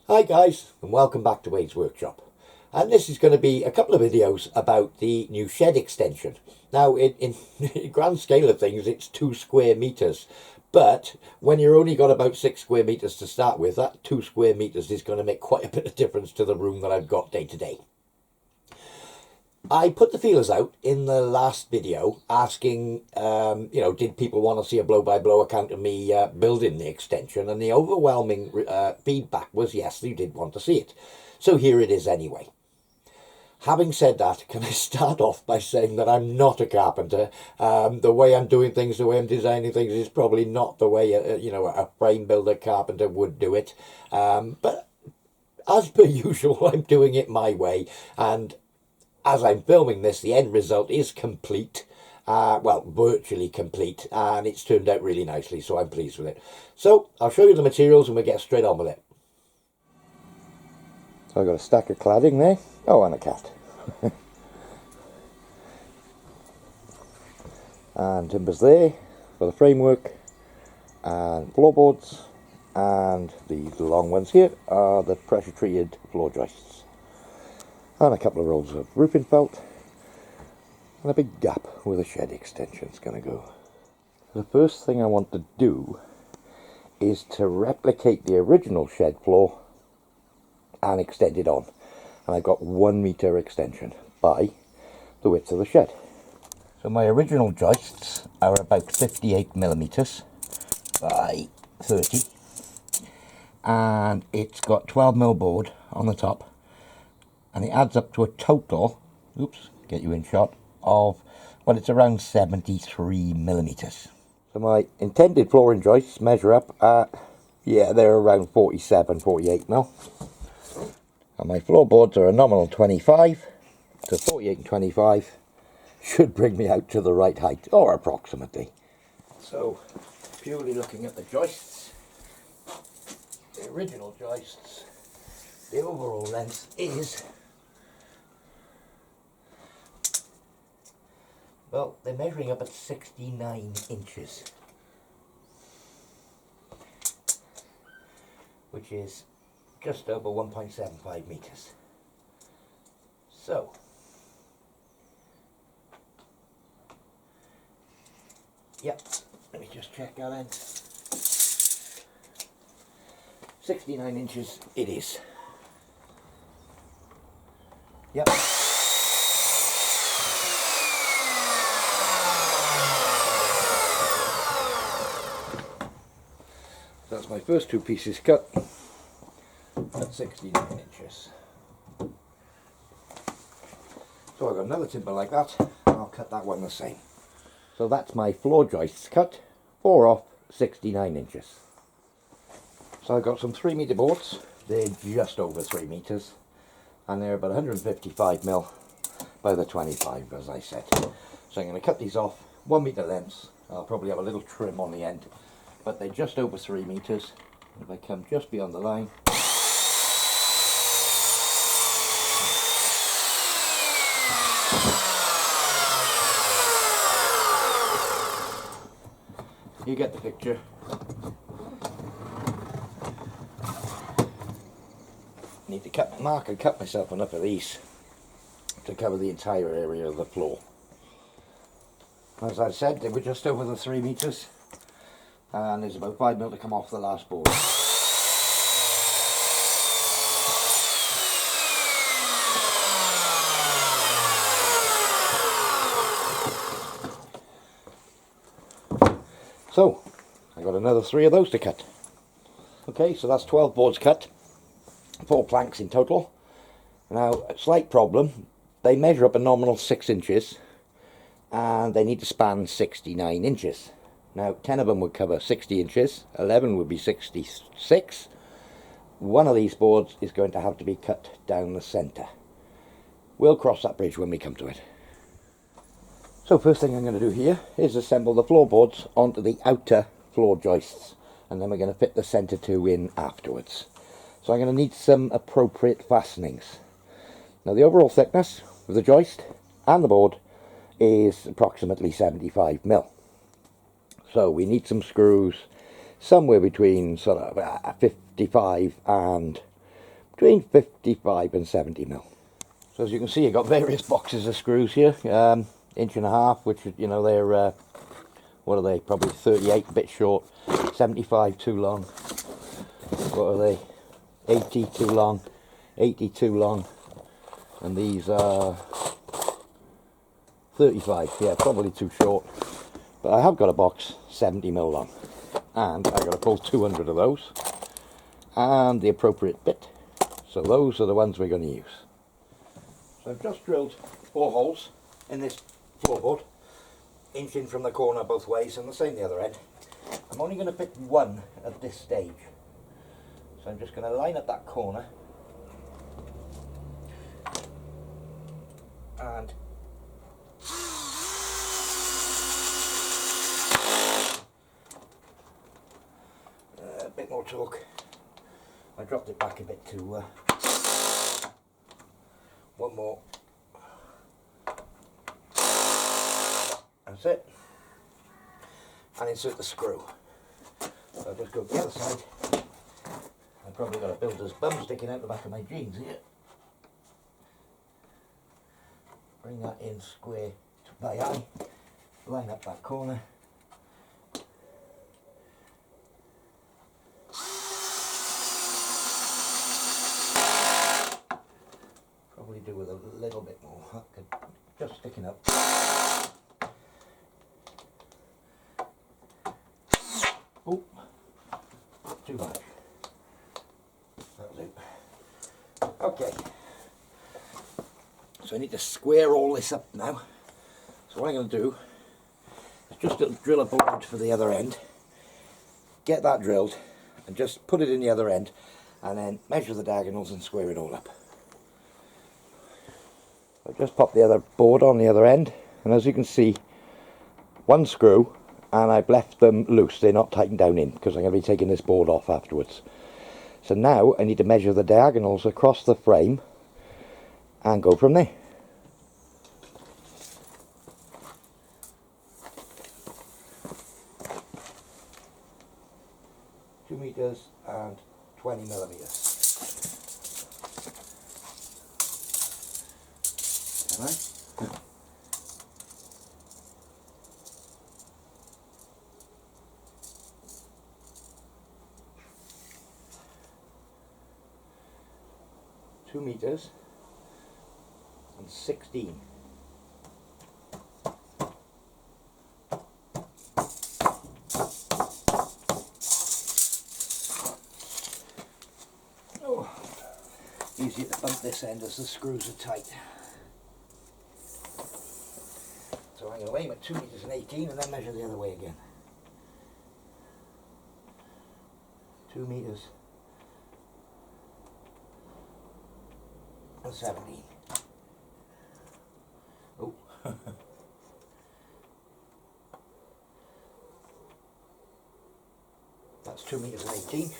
Hi guys, and welcome back to Wade's Workshop. And this is going to be a couple of videos about the new shed extension. Now, in grand scale of things, it's 2 square meters. But when you're only got about 6 square meters to start with, that 2 square meters is going to make quite a bit of difference to the room that I've got day to day. I put the feelers out in the last video asking, did people want to see a blow-by-blow account of me building the extension? And the overwhelming feedback was yes, they did want to see it. So here it is anyway. Having said that, can I start off by saying that I'm not a carpenter. The way I'm doing things, the way I'm designing things is probably not the way a frame builder carpenter would do it. But as per usual, I'm doing it my way, and as I'm filming this, the end result is complete. Well, virtually complete, and it's turned out really nicely, so I'm pleased with it. So, I'll show you the materials and we'll get straight on with it. So I've got a stack of cladding there. Oh, and a cat. And timbers there for the framework, and floorboards, and these long ones here are the pressure treated floor joists. And a couple of rolls of roofing felt, and a big gap where the shed extension is going to go. The first thing I want to do is to replicate the original shed floor and extend it on. And I've got 1 meter extension by the width of the shed. So my original joists are about 58 millimeters by 30, and it's got 12 mil board on the top. And it adds up to a total, oops, get you in shot, of, well, it's around 73 millimeters. So my intended flooring joists measure up at, they're around 47, 48 mil. And my floorboards are a nominal 25, so 48 and 25 should bring me out to the right height, or approximately. So, purely looking at the joists, the original joists, the overall length is, well, they're measuring up at 69 inches, which is just over 1.75 meters. So, yep, let me just check that in. 69 inches it is. Yep. That's my first 2 pieces cut at 69 inches. So I've got another timber like that, and I'll cut that one the same. So that's my floor joists cut, 4 off 69 inches. So I've got some 3 meter boards. They're just over 3 meters, and they're about 155 mil by the 25, as I said. So I'm going to cut these off 1 meter lengths. I'll probably have a little trim on the end, but they're just over 3 meters. If I come just beyond the line, you get the picture. Need to cut myself enough of these to cover the entire area of the floor. As I said, they were just over the 3 meters, and there's about 5 mil to come off the last board. So, I got another 3 of those to cut. Okay, so that's 12 boards cut, 4 planks in total. Now, a slight problem, they measure up a nominal 6 inches, and they need to span 69 inches. Now, 10 of them would cover 60 inches, 11 would be 66. One of these boards is going to have to be cut down the centre. We'll cross that bridge when we come to it. So first thing I'm going to do here is assemble the floorboards onto the outer floor joists, and then we're going to fit the centre 2 in afterwards. So I'm going to need some appropriate fastenings. Now the overall thickness of the joist and the board is approximately 75 mil. So we need some screws somewhere between sort of 55 and between 55 and 70 mil. So as you can see, you've got various boxes of screws here, 1.5 inches, which, you know, they're, what are they, probably 38, a bit short, 75 too long, what are they, 80 too long, 80 too long, and these are 35, yeah, probably too short. But I have got a box 70 mil long, and I've got to pull 200 of those, and the appropriate bit. So those are the ones we're going to use. So I've just drilled 4 holes in this floorboard, inch in from the corner both ways, and the same the other end. I'm only going to pick one at this stage. So I'm just going to line up that corner, and a bit more torque. I dropped it back a bit to one more. That's it. And insert the screw. So I'll just go to the other side. I've probably got a builder's bum sticking out the back of my jeans here. Bring that in square to my eye. Line up that corner. Probably do with a little bit more. Just sticking up. Oh, too much. That'll do. Okay. So I need to square all this up now. So what I'm going to do is just drill a board for the other end, get that drilled, and just put it in the other end, and then measure the diagonals and square it all up. I've just popped the other board on the other end, and as you can see, one screw, and I've left them loose. They're not tightened down in, because I'm going to be taking this board off afterwards. So now I need to measure the diagonals across the frame and go from there. Two meters and 20 millimeters. Can I? 2 meters and 16. Oh, easier to bump this end as the screws are tight. So I'm going to aim at 2 meters and 18 and then measure the other way again. 2 meters and 17. Oh. That's 2 meters and 18.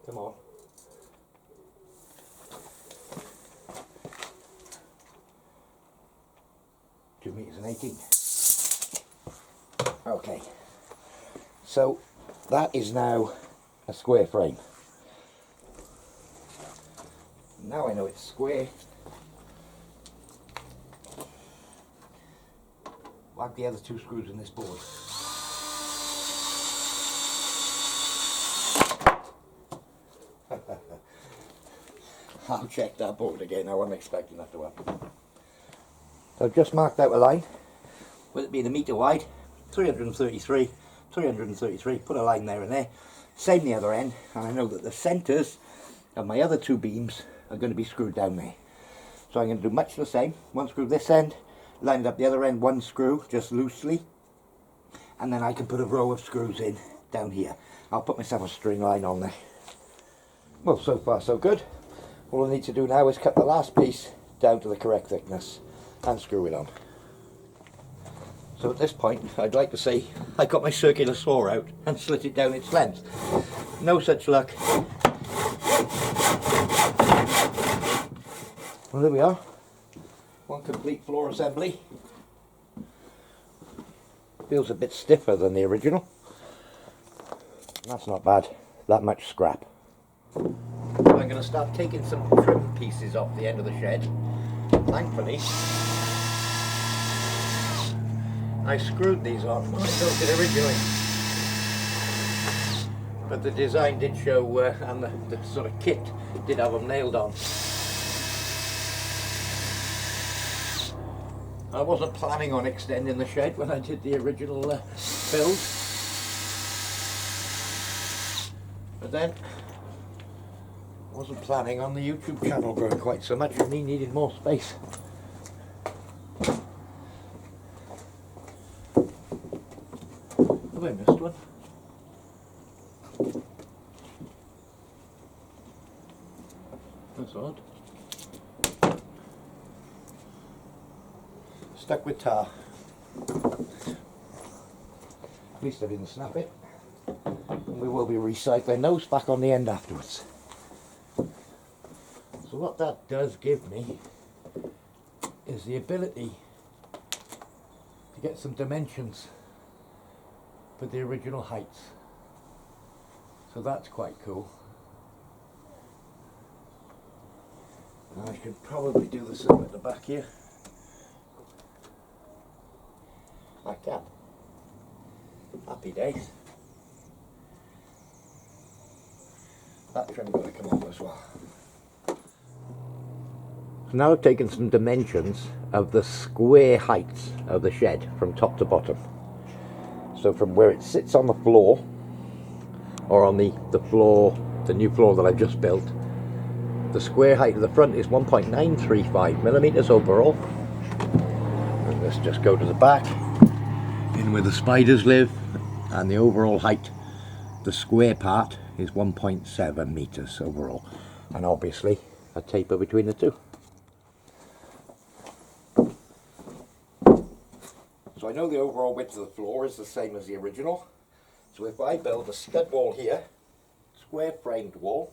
Come on. Two meters and 18. Okay. So that is now a square frame. Now I know it's square. Like the other 2 screws in this board. I'll check that board again. I wasn't expecting that to happen. So I've just marked out a line, with it being a metre wide, 333, 333, put a line there and there. Same the other end, and I know that the centres of my other 2 beams are going to be screwed down there. So I'm going to do much the same. One screw this end, lined up the other end, one screw just loosely, and then I can put a row of screws in down here. I'll put myself a string line on there. Well, so far so good. All I need to do now is cut the last piece down to the correct thickness and screw it on. So at this point, I'd like to say I got my circular saw out and slit it down its length. No such luck. Well, there we are. One complete floor assembly. Feels a bit stiffer than the original. That's not bad, that much scrap. I'm going to start taking some trim pieces off the end of the shed. Thankfully, I screwed these on when I built it originally. But the design did show, and the sort of kit did have them nailed on. I wasn't planning on extending the shed when I did the original build. But then, I wasn't planning on the YouTube channel growing quite so much and me needing more space. Have I missed one? That's odd. Stuck with tar. At least I didn't snap it. And we will be recycling those back on the end afterwards. So what that does give me is the ability to get some dimensions for the original heights. So that's quite cool. And I should probably do the same at the back here. Like that. Happy days. That trim got to come off as well. So now I've taken some dimensions of the square heights of the shed from top to bottom. So from where it sits on the floor, or on the floor, the new floor that I've just built, the square height of the front is 1.935 millimeters overall. And let's just go to the back, in where the spiders live, and the overall height, the square part, is 1.7 meters overall. And obviously a taper between the two. So I know the overall width of the floor is the same as the original. So if I build a stud wall here, square framed wall,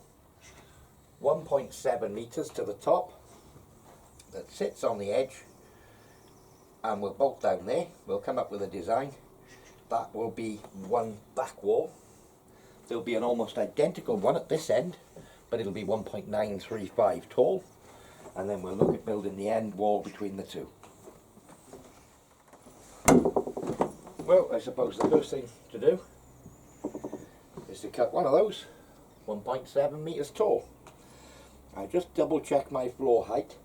1.7 meters to the top, that sits on the edge, and we'll bolt down there, we'll come up with a design. That will be one back wall. There'll be an almost identical one at this end, but it'll be 1.935 tall. And then we'll look at building the end wall between the two. Well, I suppose the first thing to do is to cut one of those 1.7 meters tall. I just double check my floor height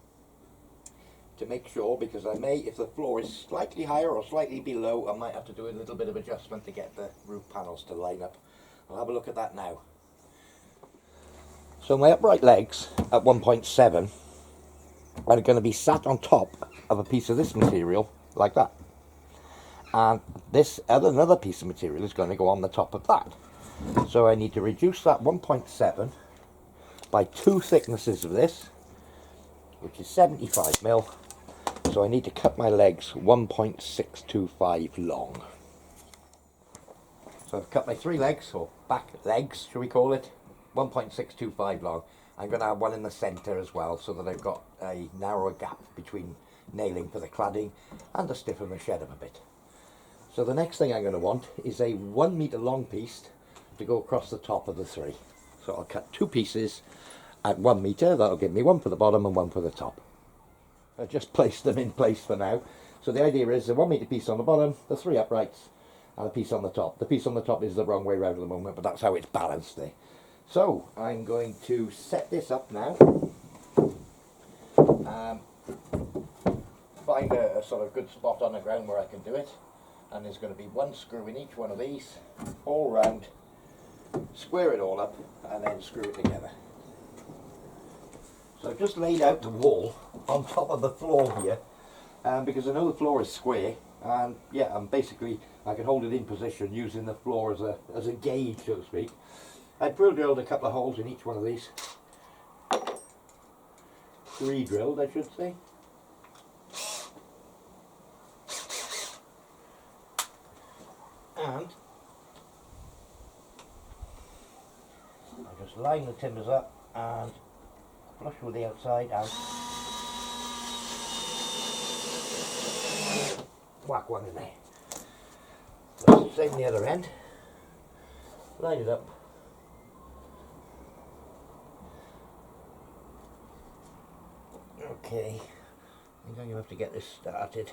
to make sure, because I may, if the floor is slightly higher or slightly below, I might have to do a little bit of adjustment to get the roof panels to line up. I'll have a look at that now. So my upright legs at 1.7 are going to be sat on top of a piece of this material like that. And this another piece of material is going to go on the top of that. So I need to reduce that 1.7 by 2 thicknesses of this, which is 75 mil. So I need to cut my legs 1.625 long. So I've cut my 3 legs, or back legs, shall we call it, 1.625 long. I'm going to have one in the centre as well, so that I've got a narrower gap between nailing for the cladding and to stiffen the shed up a bit. So the next thing I'm going to want is a 1 meter long piece to go across the top of the 3. So I'll cut 2 pieces at 1 meter. That'll give me one for the bottom and one for the top. I've just placed them in place for now. So the idea is a 1 meter piece on the bottom, the 3 uprights, and a piece on the top. The piece on the top is the wrong way around at the moment, but that's how it's balanced there. So I'm going to set this up now. Find a sort of good spot on the ground where I can do it. And there's going to be 1 screw in each one of these, all round, square it all up, and then screw it together. So I've just laid out the wall on top of the floor here, because I know the floor is square, and yeah, basically I can hold it in position using the floor as a gauge, so to speak. I drilled a couple of holes in each one of these. 3 drilled, I should say. And I just line the timbers up and flush with the outside and whack one in there. So same the other end. Light it up. Okay, I'm going to have to get this started.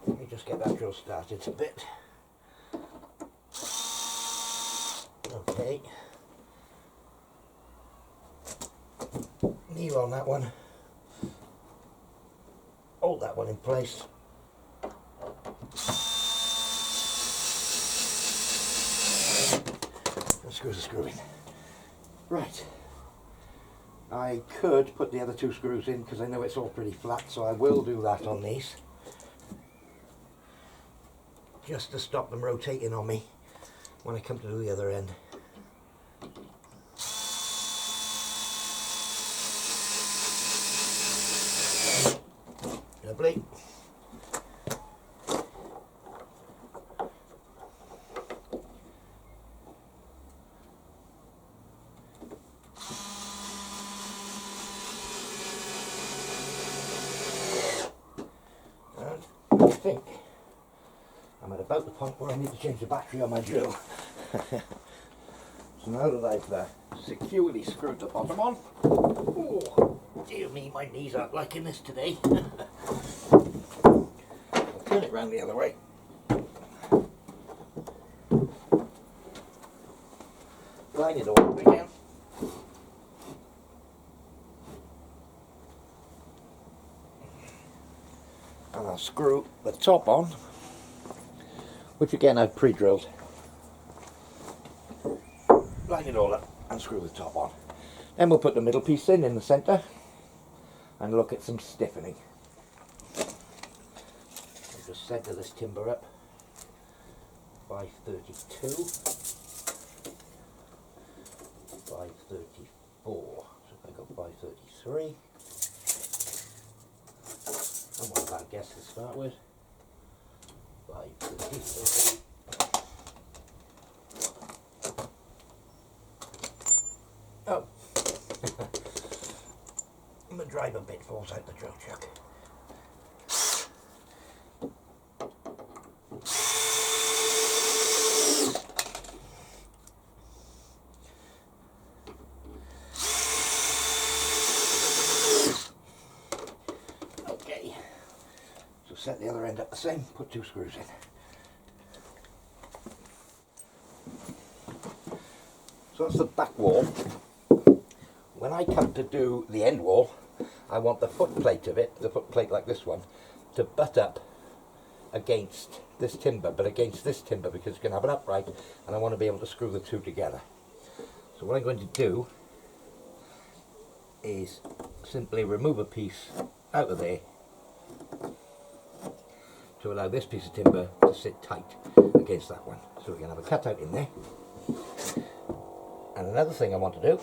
Let me just get that drill started a bit. Okay. Knee on that one. Hold that one in place. And screw the screw in. Right. I could put the other two screws in because I know it's all pretty flat, so I will do that on these. Just to stop them rotating on me when I come to do the other end. Lovely. And I think I'm at about the point where I need to change the battery on my drill. So now that I've securely screwed the bottom on, oh, dear me, my knees aren't liking this today. I'll turn it round the other way. Line it all up again. And I'll screw the top on, which again I've pre-drilled. Line it all up and screw the top on. Then we'll put the middle piece in the centre and look at some stiffening. I'll just centre this timber up. 532, 534, so if I go 533, and what about guess to start with? 533. Oh, my driver bit falls out the drill chuck. Okay, so set the other end up the same, put two screws in. So that's the back wall. When I come to do the end wall, I want the foot plate of it, the foot plate like this one, to butt up against this timber, but against this timber because it's going to have an upright, and I want to be able to screw the two together. So what I'm going to do is simply remove a piece out of there to allow this piece of timber to sit tight against that one. So we're going to have a cutout in there. And another thing I want to do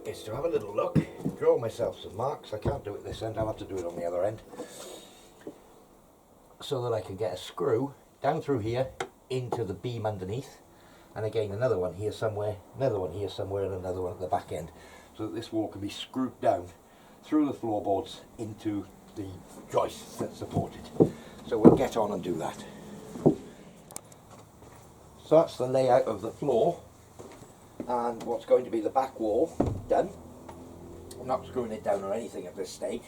is to have a little look, draw myself some marks. I can't do it this end, I'll have to do it on the other end, so that I can get a screw down through here into the beam underneath, and again another one here somewhere, another one here somewhere, and another one at the back end, so that this wall can be screwed down through the floorboards into the joists that support it. So we'll get on and do that. So that's the layout of the floor and what's going to be the back wall done. I'm not screwing it down or anything at this stage.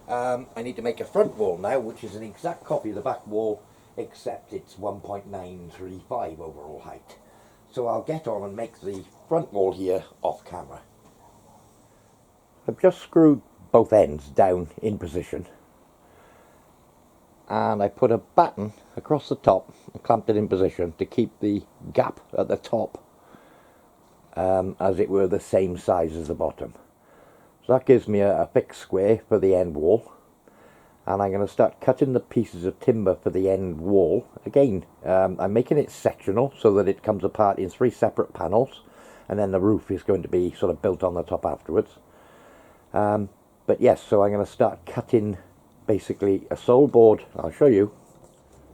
I need to make a front wall now, which is an exact copy of the back wall, except it's 1.935 overall height. So I'll get on and make the front wall here off camera. I've just screwed both ends down in position, and I put a batten across the top and clamped it in position to keep the gap at the top as it were the same size as the bottom. So that gives me a fixed square for the end wall, and I'm going to start cutting the pieces of timber for the end wall. Again, I'm making it sectional so that it comes apart in 3 separate panels, and then the roof is going to be sort of built on the top afterwards. But yes, so I'm going to start cutting basically a sole board. I'll show you.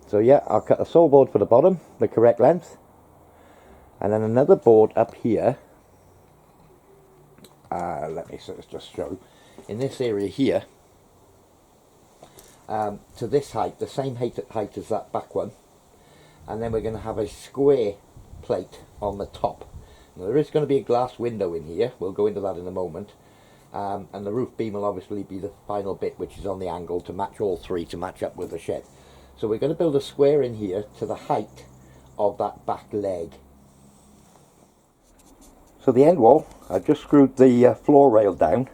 So yeah, I'll cut a sole board for the bottom, the correct length, and then another board up here. Let me just show in this area here, to this height, the same height as that back one, and then we're going to have a square plate on the top. Now, there is going to be a glass window in here, we'll go into that in a moment, and the roof beam will obviously be the final bit, which is on the angle to match all three, to match up with the shed. So we're going to build a square in here to the height of that back leg. So the end wall, I've just screwed the floor rail down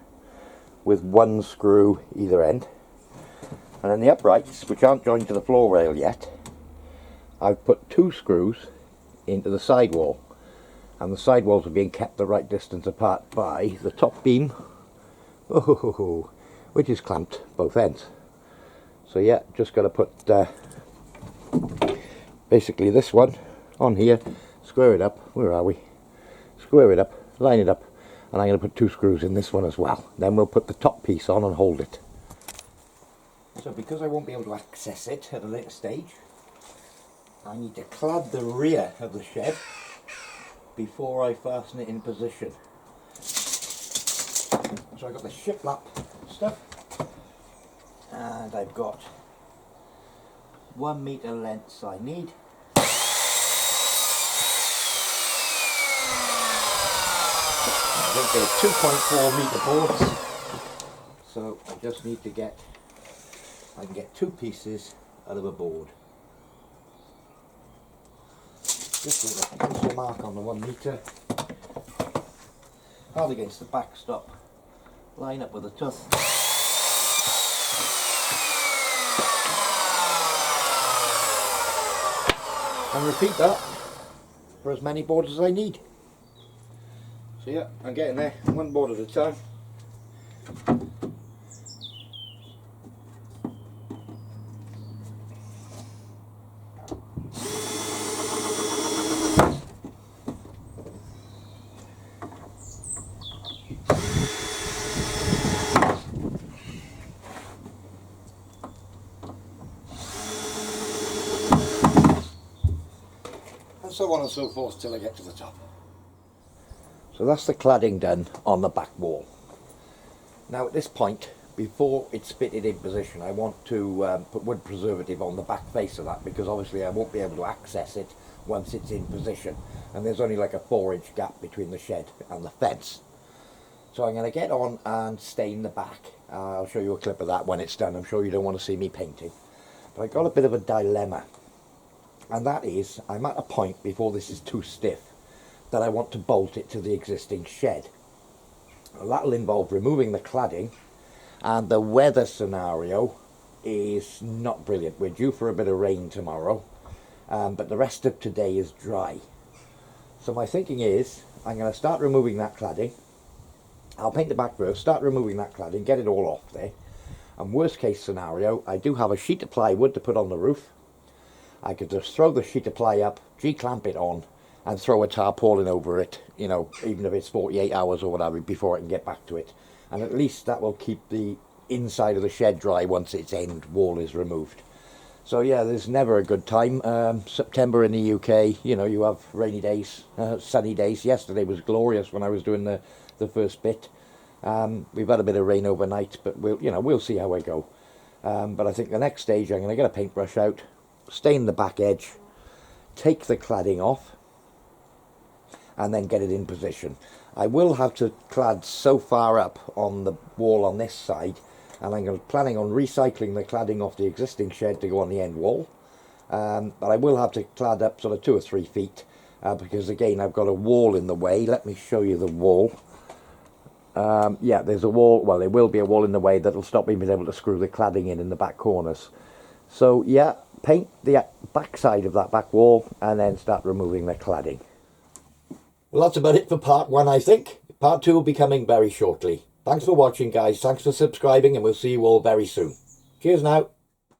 with one screw either end, and then the uprights, which aren't joined to the floor rail yet, I've put 2 screws into the side wall, and the side walls are being kept the right distance apart by the top beam, which is clamped both ends. So yeah, just got to put basically this one on here, square it up, where are we? Square it up, line it up, and I'm going to put 2 screws in this one as well. Then we'll put the top piece on and hold it. So because I won't be able to access it at a later stage, I need to clad the rear of the shed before I fasten it in position. So I've got the shiplap stuff, and I've got 1 meter lengths I need. I think they're 2.4 meter boards, so I just need to get, I can get 2 pieces out of a board. Just with a pencil mark on the 1 meter, hard against the backstop, line up with the tooth, and repeat that for as many boards as I need. So yeah, I'm getting there, 1 board at a time. And so on and so forth till I get to the top. So that's the cladding done on the back wall. Now at this point, before it's fitted in position, I want to put wood preservative on the back face of that, because obviously I won't be able to access it once it's in position, and there's only like a 4-inch gap between the shed and the fence. So I'm going to get on and stain the back. I'll show you a clip of that when it's done. I'm sure you don't want to see me painting, but I got a bit of a dilemma, and that is I'm at a point before this is too stiff that I want to bolt it to the existing shed. Well, that'll involve removing the cladding, and the weather scenario is not brilliant. We're due for a bit of rain tomorrow, but the rest of today is dry. So my thinking is I'm going to start removing that cladding. I'll paint the back first, start removing that cladding, get it all off there, and worst case scenario, I do have a sheet of plywood to put on the roof. I could just throw the sheet of ply up, G-clamp it on, and throw a tarpaulin over it, you know, even if it's 48 hours or whatever before I can get back to it. And at least that will keep the inside of the shed dry once its end wall is removed. So yeah, there's never a good time. September in the UK, you know, you have rainy days, sunny days. Yesterday was glorious when I was doing the first bit. We've had a bit of rain overnight, but we'll see how I go. But I think the next stage, I'm going to get a paintbrush out, stain the back edge, take the cladding off, and then get it in position. I will have to clad so far up on the wall on this side, and I'm planning on recycling the cladding off the existing shed to go on the end wall. But I will have to clad up sort of 2 or 3 feet, because again I've got a wall in the way. Let me show you the wall. Yeah, there's a wall, well there will be a wall in the way that'll stop me being able to screw the cladding in the back corners. So yeah, paint the back side of that back wall and then start removing the cladding. Well, that's about it for part 1, I think. Part 2 will be coming very shortly. Thanks for watching, guys. Thanks for subscribing, and we'll see you all very soon. Cheers now.